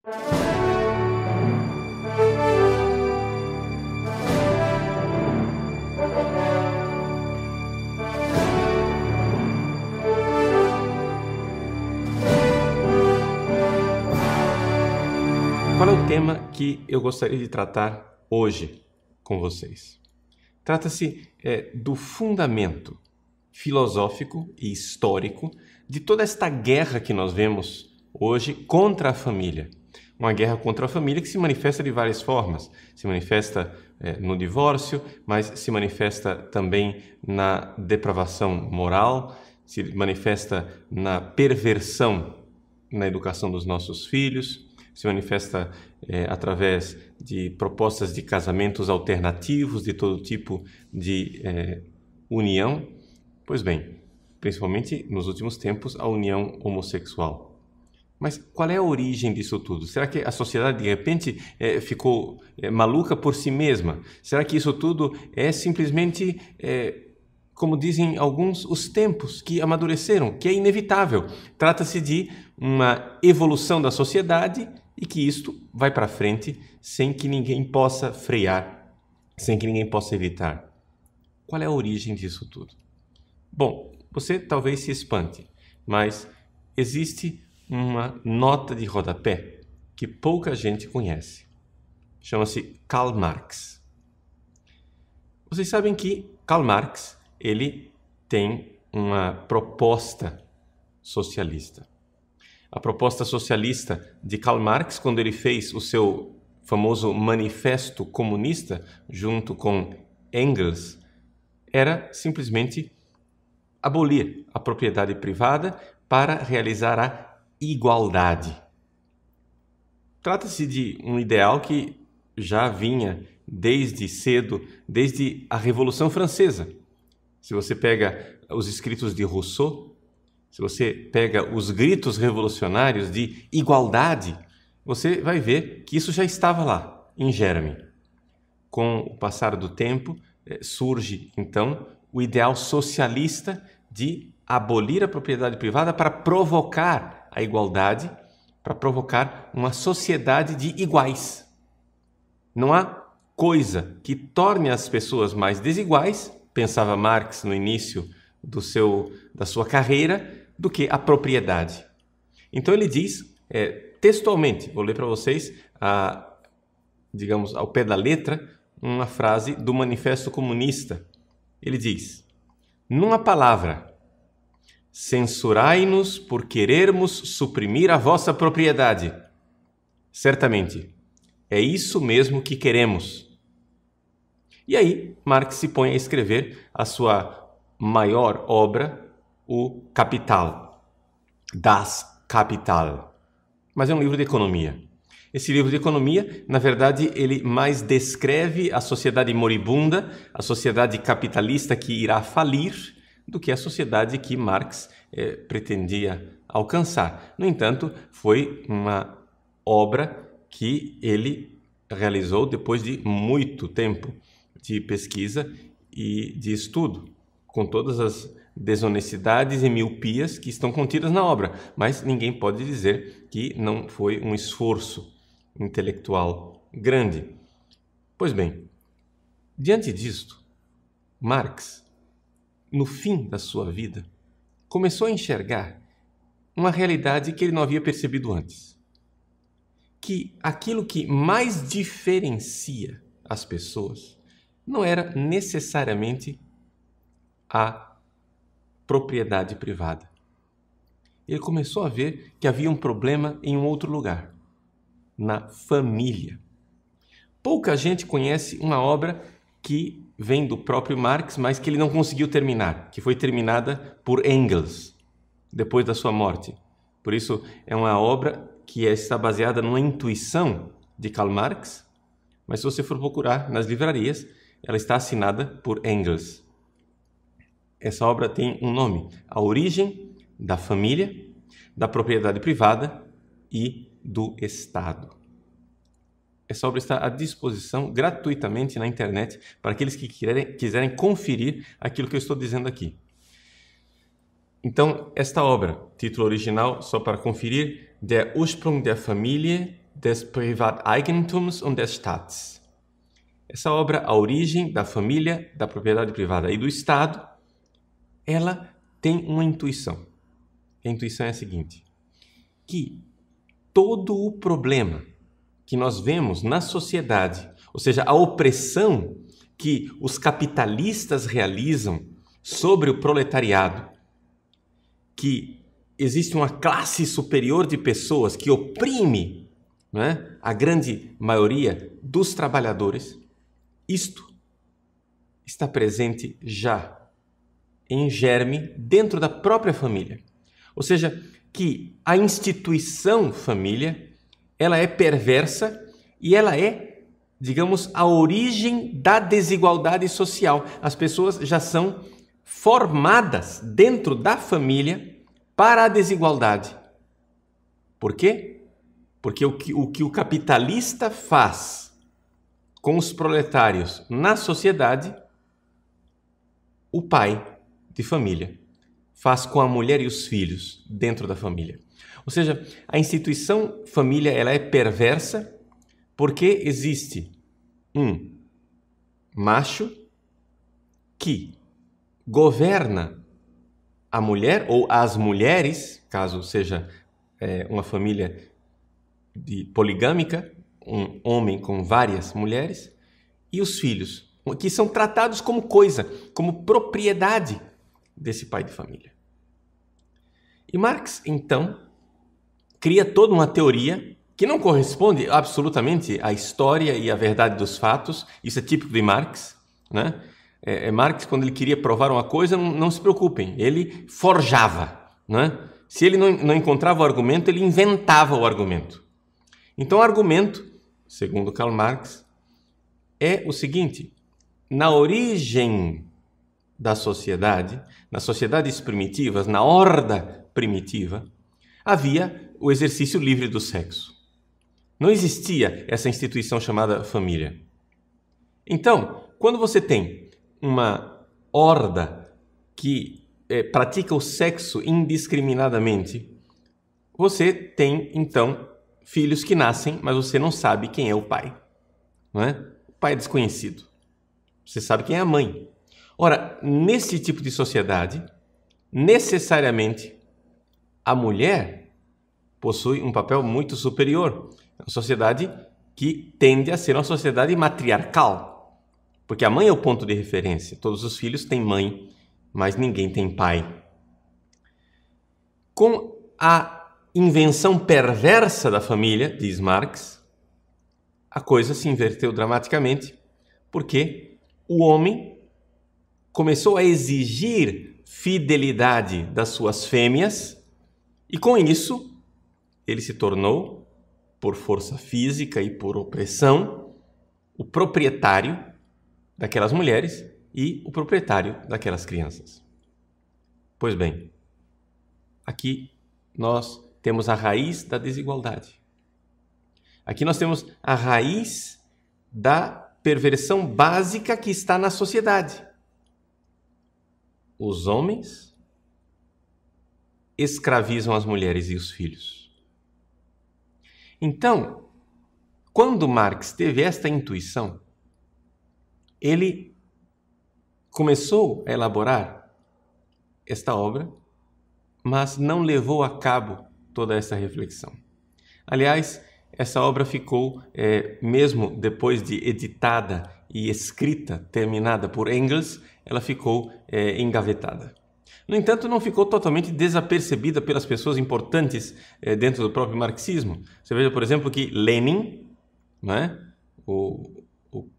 Qual é o tema que eu gostaria de tratar hoje com vocês? Trata-se do fundamento filosófico e histórico de toda esta guerra que nós vemos hoje contra a família. Uma guerra contra a família que se manifesta de várias formas. Se manifesta no divórcio, mas se manifesta também na depravação moral, se manifesta na perversão na educação dos nossos filhos, se manifesta através de propostas de casamentos alternativos, de todo tipo de união. Pois bem, principalmente nos últimos tempos, a união homossexual. Mas qual é a origem disso tudo? Será que a sociedade, de repente, ficou maluca por si mesma? Será que isso tudo é simplesmente, como dizem alguns, os tempos que amadureceram, que é inevitável? Trata-se de uma evolução da sociedade e que isto vai para frente sem que ninguém possa frear, sem que ninguém possa evitar. Qual é a origem disso tudo? Bom, você talvez se espante, mas existe uma nota de rodapé que pouca gente conhece. Chama-se Karl Marx. Vocês sabem que Karl Marx, ele tem uma proposta socialista. A proposta socialista de Karl Marx, quando ele fez o seu famoso Manifesto Comunista, junto com Engels, era simplesmente abolir a propriedade privada para realizar a igualdade. Trata-se de um ideal que já vinha desde cedo, desde a Revolução Francesa. Se você pega os escritos de Rousseau, se você pega os gritos revolucionários de igualdade, você vai ver que isso já estava lá, em germe. Com o passar do tempo, surge, então, o ideal socialista de abolir a propriedade privada para provocar a igualdade, para provocar uma sociedade de iguais. Não há coisa que torne as pessoas mais desiguais, pensava Marx no início da sua carreira, do que a propriedade. Então ele diz, textualmente, vou ler para vocês, digamos, ao pé da letra, uma frase do Manifesto Comunista. Ele diz: numa palavra, censurai-nos por querermos suprimir a vossa propriedade. Certamente, é isso mesmo que queremos. E aí, Marx se põe a escrever a sua maior obra, o Capital, Das Kapital. Mas é um livro de economia. Esse livro de economia, na verdade, ele mais descreve a sociedade moribunda, a sociedade capitalista que irá falir, do que a sociedade que Marx pretendia alcançar. No entanto, foi uma obra que ele realizou depois de muito tempo de pesquisa e de estudo, com todas as desonestidades e miopias que estão contidas na obra, mas ninguém pode dizer que não foi um esforço intelectual grande. Pois bem, diante disto, Marx, no fim da sua vida, começou a enxergar uma realidade que ele não havia percebido antes. Que aquilo que mais diferencia as pessoas não era necessariamente a propriedade privada. Ele começou a ver que havia um problema em um outro lugar, na família. Pouca gente conhece uma obra que vem do próprio Marx, mas que ele não conseguiu terminar, que foi terminada por Engels, depois da sua morte. Por isso, é uma obra que está baseada numa intuição de Karl Marx, mas se você for procurar nas livrarias, ela está assinada por Engels. Essa obra tem um nome: A Origem da Família, da Propriedade Privada e do Estado. Essa obra está à disposição gratuitamente na internet para aqueles que quiserem conferir aquilo que eu estou dizendo aqui. Então, esta obra, título original, só para conferir, Der Ursprung der Familie, des Privateigentums und des Staats. Essa obra, A Origem da Família, da Propriedade Privada e do Estado, ela tem uma intuição. A intuição é a seguinte, que todo o problema que nós vemos na sociedade, ou seja, a opressão que os capitalistas realizam sobre o proletariado, que existe uma classe superior de pessoas que oprime, né, a grande maioria dos trabalhadores, isto está presente já em germe dentro da própria família. Ou seja, que a instituição família, ela é perversa e ela é, digamos, a origem da desigualdade social. As pessoas já são formadas dentro da família para a desigualdade. Por quê? Porque o que o capitalista faz com os proletários na sociedade, o pai de família faz com a mulher e os filhos dentro da família. Ou seja, a instituição família, ela é perversa porque existe um macho que governa a mulher ou as mulheres, caso seja uma família poligâmica, um homem com várias mulheres, e os filhos, que são tratados como coisa, como propriedade desse pai de família. E Marx, então, cria toda uma teoria que não corresponde absolutamente à história e à verdade dos fatos. Isso é típico de Marx, né? Marx, quando ele queria provar uma coisa, não se preocupem, ele forjava, né? Se ele não encontrava o argumento, ele inventava o argumento. Então, o argumento, segundo Karl Marx, é o seguinte: na origem da sociedade, nas sociedades primitivas, na horda primitiva, havia o exercício livre do sexo. Não existia essa instituição chamada família. Então, quando você tem uma horda que pratica o sexo indiscriminadamente, você tem, então, filhos que nascem, mas você não sabe quem é o pai. Não é? O pai é desconhecido. Você sabe quem é a mãe. Ora, nesse tipo de sociedade, necessariamente, a mulher possui um papel muito superior. É uma sociedade que tende a ser uma sociedade matriarcal, porque a mãe é o ponto de referência. Todos os filhos têm mãe, mas ninguém tem pai. Com a invenção perversa da família, diz Marx, a coisa se inverteu dramaticamente, porque o homem começou a exigir fidelidade das suas fêmeas e, com isso, ele se tornou, por força física e por opressão, o proprietário daquelas mulheres e o proprietário daquelas crianças. Pois bem, aqui nós temos a raiz da desigualdade. Aqui nós temos a raiz da perversão básica que está na sociedade. Os homens escravizam as mulheres e os filhos. Então, quando Marx teve esta intuição, ele começou a elaborar esta obra, mas não levou a cabo toda essa reflexão. Aliás, essa obra ficou, mesmo depois de editada e escrita, terminada por Engels, ela ficou engavetada. No entanto, não ficou totalmente desapercebida pelas pessoas importantes dentro do próprio marxismo. Você veja, por exemplo, que Lenin, né, o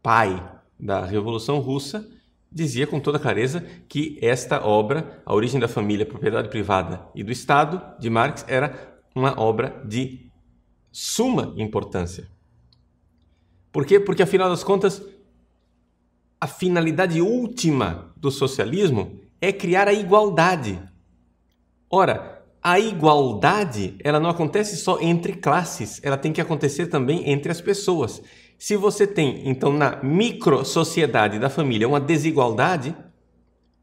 pai da Revolução Russa, dizia com toda clareza que esta obra, A Origem da Família, Propriedade Privada e do Estado, de Marx, era uma obra de suma importância. Por quê? Porque, afinal das contas, a finalidade última do socialismo é criar a igualdade. Ora, a igualdade, ela não acontece só entre classes, ela tem que acontecer também entre as pessoas. Se você tem, então, na micro-sociedade da família uma desigualdade,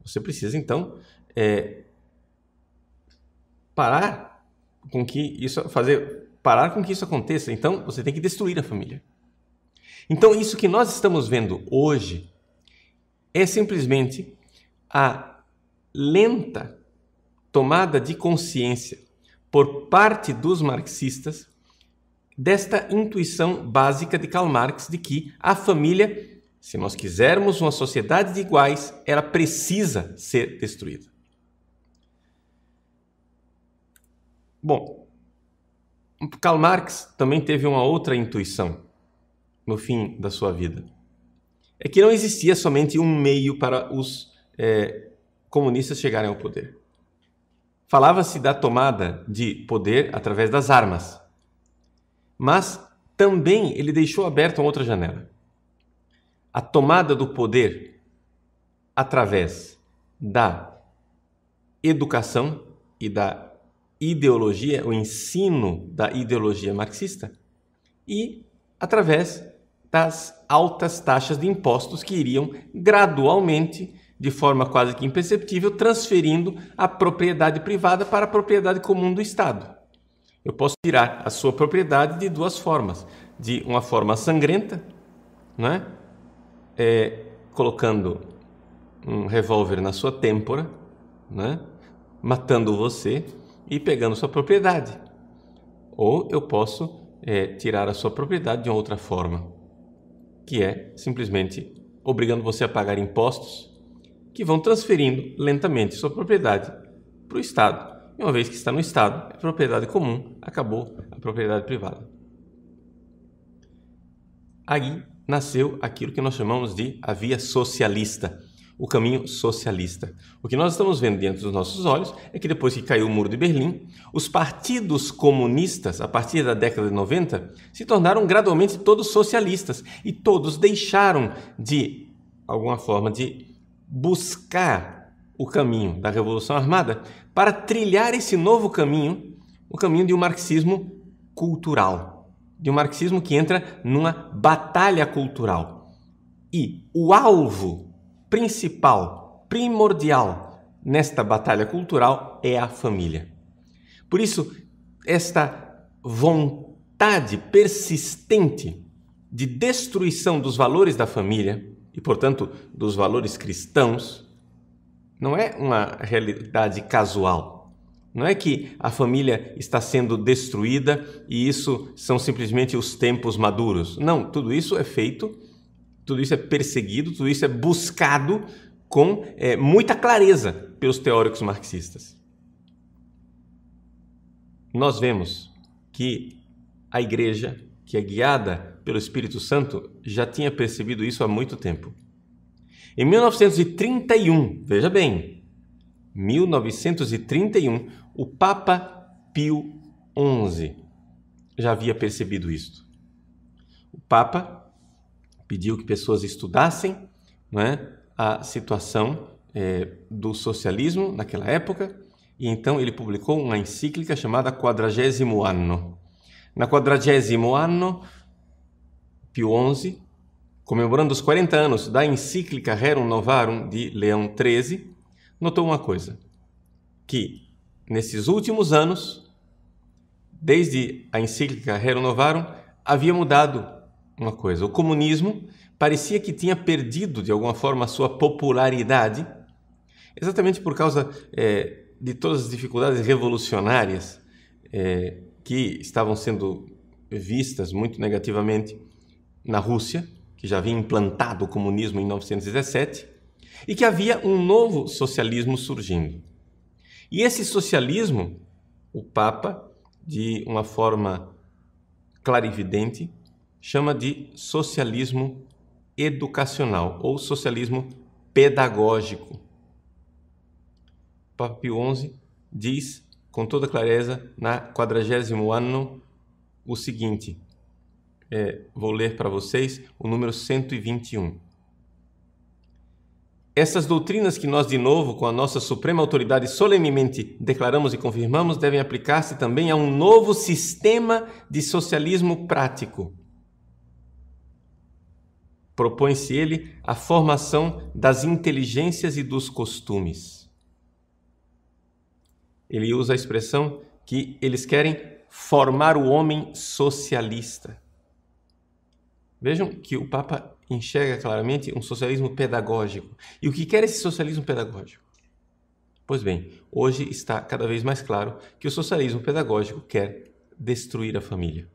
você precisa, então, parar com que isso, parar com que isso aconteça. Então, você tem que destruir a família. Então, isso que nós estamos vendo hoje é simplesmente a lenta tomada de consciência por parte dos marxistas desta intuição básica de Karl Marx de que a família, se nós quisermos uma sociedade de iguais, ela precisa ser destruída. Bom, Karl Marx também teve uma outra intuição no fim da sua vida. É que não existia somente um meio para os comunistas chegarem ao poder. Falava-se da tomada de poder através das armas. Mas também ele deixou aberta uma outra janela. A tomada do poder através da educação e da ideologia, o ensino da ideologia marxista, e através das altas taxas de impostos que iriam gradualmente, de forma quase que imperceptível, transferindo a propriedade privada para a propriedade comum do Estado. Eu posso tirar a sua propriedade de duas formas. De uma forma sangrenta, né? Colocando um revólver na sua têmpora, né? Matando você e pegando sua propriedade. Ou eu posso tirar a sua propriedade de uma outra forma, que é simplesmente obrigando você a pagar impostos que vão transferindo lentamente sua propriedade para o Estado. E uma vez que está no Estado, é propriedade comum, acabou a propriedade privada. Aí nasceu aquilo que nós chamamos de a via socialista, o caminho socialista. O que nós estamos vendo diante dos nossos olhos é que depois que caiu o Muro de Berlim, os partidos comunistas, a partir da década de 90, se tornaram gradualmente todos socialistas e todos deixaram de alguma forma de buscar o caminho da Revolução Armada para trilhar esse novo caminho, o caminho de um marxismo cultural, de um marxismo que entra numa batalha cultural. E o alvo principal, primordial nesta batalha cultural é a família. Por isso, esta vontade persistente de destruição dos valores da família e, portanto, dos valores cristãos, não é uma realidade casual. Não é que a família está sendo destruída e isso são simplesmente os tempos maduros. Não, tudo isso é feito, tudo isso é perseguido, tudo isso é buscado com muita clareza pelos teóricos marxistas. Nós vemos que a Igreja, que é guiada pelo Espírito Santo, já tinha percebido isso há muito tempo. Em 1931, veja bem, 1931, o Papa Pio XI já havia percebido isto. O Papa pediu que pessoas estudassem, a situação do socialismo naquela época, e então ele publicou uma encíclica chamada Quadragésimo Anno. Na Quadragésimo Anno, Pio XI, comemorando os 40 anos da encíclica Rerum Novarum de Leão XIII, notou uma coisa, que nesses últimos anos, desde a encíclica Rerum Novarum, havia mudado uma coisa. O comunismo parecia que tinha perdido, de alguma forma, a sua popularidade, exatamente por causa de todas as dificuldades revolucionárias que estavam sendo vistas muito negativamente na Rússia, que já havia implantado o comunismo em 1917, e que havia um novo socialismo surgindo. E esse socialismo, o Papa, de uma forma clarividente, chama de socialismo educacional ou socialismo pedagógico. O Papa Pio XI diz com toda clareza na 40º ano o seguinte, vou ler para vocês o número 121. Essas doutrinas que nós, de novo, com a nossa suprema autoridade, solenemente declaramos e confirmamos, devem aplicar-se também a um novo sistema de socialismo prático. Propõe-se ele a formação das inteligências e dos costumes. Ele usa a expressão que eles querem formar o homem socialista. Vejam que o Papa enxerga claramente um socialismo pedagógico. E o que quer esse socialismo pedagógico? Pois bem, hoje está cada vez mais claro que o socialismo pedagógico quer destruir a família.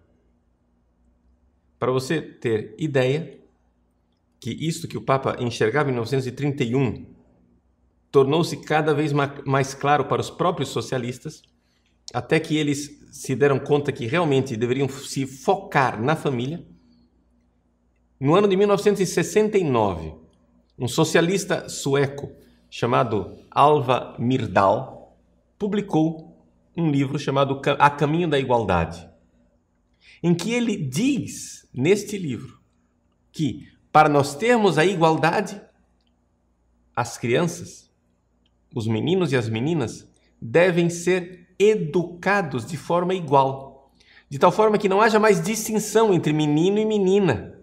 Para você ter ideia que isto que o Papa enxergava em 1931 tornou-se cada vez mais claro para os próprios socialistas, até que eles se deram conta que realmente deveriam se focar na família. No ano de 1969, um socialista sueco chamado Alva Myrdal publicou um livro chamado A Caminho da Igualdade, em que ele diz, neste livro, que para nós termos a igualdade, as crianças, os meninos e as meninas devem ser educados de forma igual, de tal forma que não haja mais distinção entre menino e menina,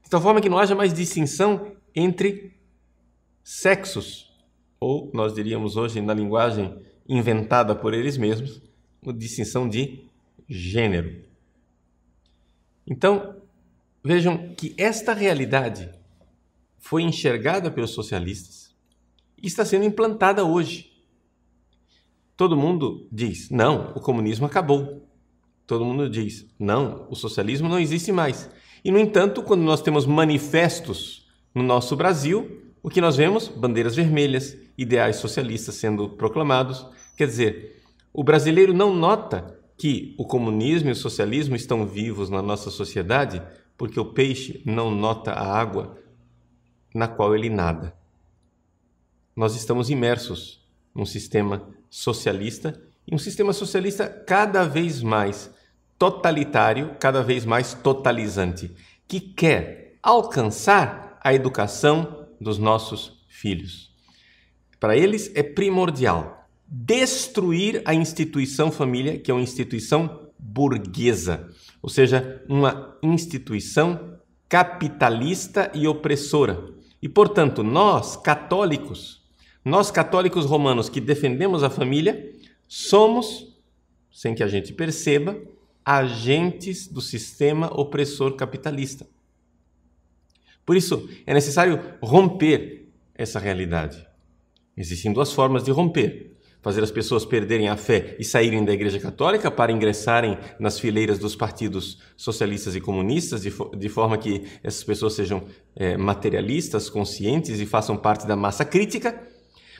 de tal forma que não haja mais distinção entre sexos, ou nós diríamos hoje na linguagem inventada por eles mesmos, a distinção de gênero. Então, vejam que esta realidade foi enxergada pelos socialistas e está sendo implantada hoje. Todo mundo diz, não, o comunismo acabou. Todo mundo diz, não, o socialismo não existe mais. E, no entanto, quando nós temos manifestos no nosso Brasil, o que nós vemos? Bandeiras vermelhas, ideais socialistas sendo proclamados. Quer dizer, o brasileiro não nota que o comunismo e o socialismo estão vivos na nossa sociedade porque o peixe não nota a água na qual ele nada. Nós estamos imersos num sistema socialista, e um sistema socialista cada vez mais totalitário, cada vez mais totalizante, que quer alcançar a educação dos nossos filhos. Para eles é primordial destruir a instituição família, que é uma instituição burguesa, ou seja, uma instituição capitalista e opressora. E, portanto, nós católicos romanos que defendemos a família, somos, sem que a gente perceba, agentes do sistema opressor capitalista. Por isso, é necessário romper essa realidade. Existem duas formas de romper: fazer as pessoas perderem a fé e saírem da Igreja Católica para ingressarem nas fileiras dos partidos socialistas e comunistas, de forma que essas pessoas sejam materialistas, conscientes e façam parte da massa crítica.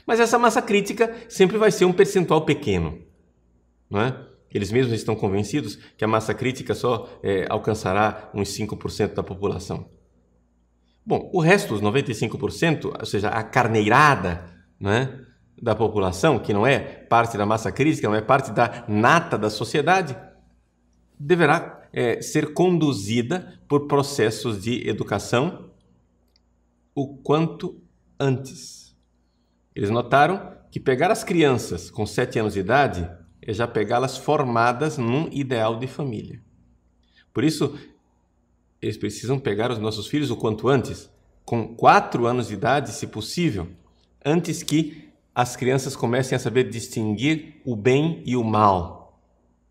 Mas essa massa crítica sempre vai ser um percentual pequeno, não é? Eles mesmos estão convencidos que a massa crítica só alcançará uns 5% da população. Bom, o resto, os 95%, ou seja, a carneirada, não é, da população, que não é parte da massa crítica, não é parte da nata da sociedade, deverá ser conduzida por processos de educação o quanto antes. Eles notaram que pegar as crianças com 7 anos de idade é já pegá-las formadas num ideal de família. Por isso, eles precisam pegar os nossos filhos o quanto antes, com 4 anos de idade, se possível, antes que as crianças comecem a saber distinguir o bem e o mal,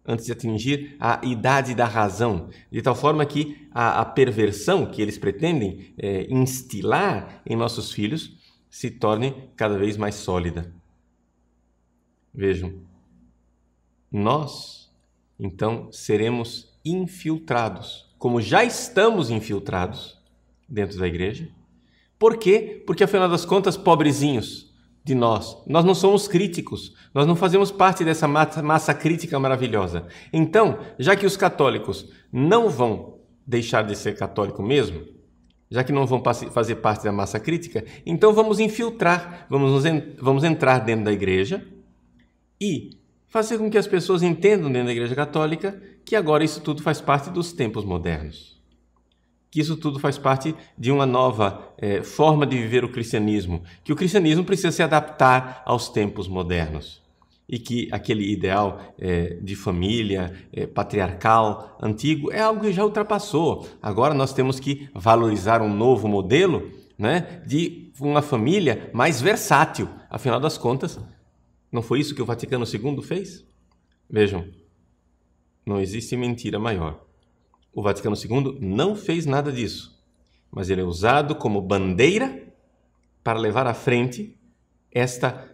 antes de atingir a idade da razão, de tal forma que a perversão que eles pretendem instilar em nossos filhos se torne cada vez mais sólida. Vejam, nós, então, seremos infiltrados, como já estamos infiltrados dentro da igreja. Por quê? Porque, afinal das contas, pobrezinhos de nós não somos críticos, nós não fazemos parte dessa massa crítica maravilhosa. Então, já que os católicos não vão deixar de ser católico mesmo, já que não vão fazer parte da massa crítica, então vamos infiltrar, vamos entrar dentro da igreja e fazer com que as pessoas entendam dentro da Igreja Católica que agora isso tudo faz parte dos tempos modernos. Que isso tudo faz parte de uma nova forma de viver o cristianismo. Que o cristianismo precisa se adaptar aos tempos modernos. E que aquele ideal de família patriarcal, antigo, é algo que já ultrapassou. Agora nós temos que valorizar um novo modelo, né, de uma família mais versátil. Afinal das contas, não foi isso que o Vaticano II fez? Vejam, Não existe mentira maior. O Vaticano II não fez nada disso, mas ele é usado como bandeira para levar à frente esta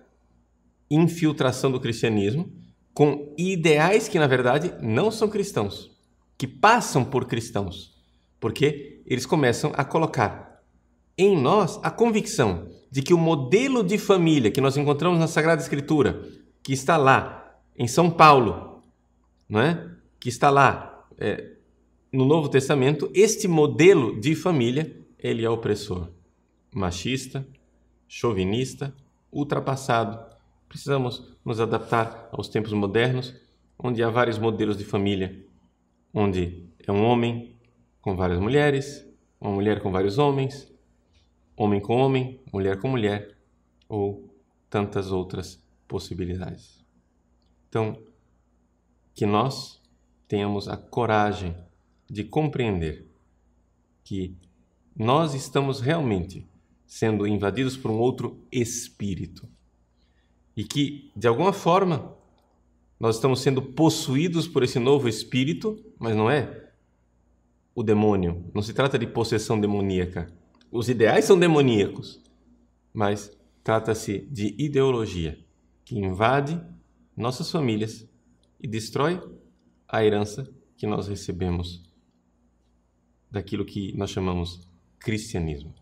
infiltração do cristianismo com ideais que, na verdade, não são cristãos, que passam por cristãos, porque eles começam a colocar em nós a convicção de que o modelo de família que nós encontramos na Sagrada Escritura, que está lá em São Paulo, não é? Que está lá no Novo Testamento, este modelo de família, ele é opressor, machista, chauvinista, ultrapassado. Precisamos nos adaptar aos tempos modernos, onde há vários modelos de família, onde é um homem com várias mulheres, uma mulher com vários homens, homem com homem, mulher com mulher, ou tantas outras possibilidades. Então, que nós tenhamos a coragem de compreender que nós estamos realmente sendo invadidos por um outro espírito e que, de alguma forma, nós estamos sendo possuídos por esse novo espírito, mas não é o demônio, não se trata de possessão demoníaca. Os ideais são demoníacos, mas trata-se de ideologia que invade nossas famílias e destrói a herança que nós recebemos daquilo que nós chamamos cristianismo.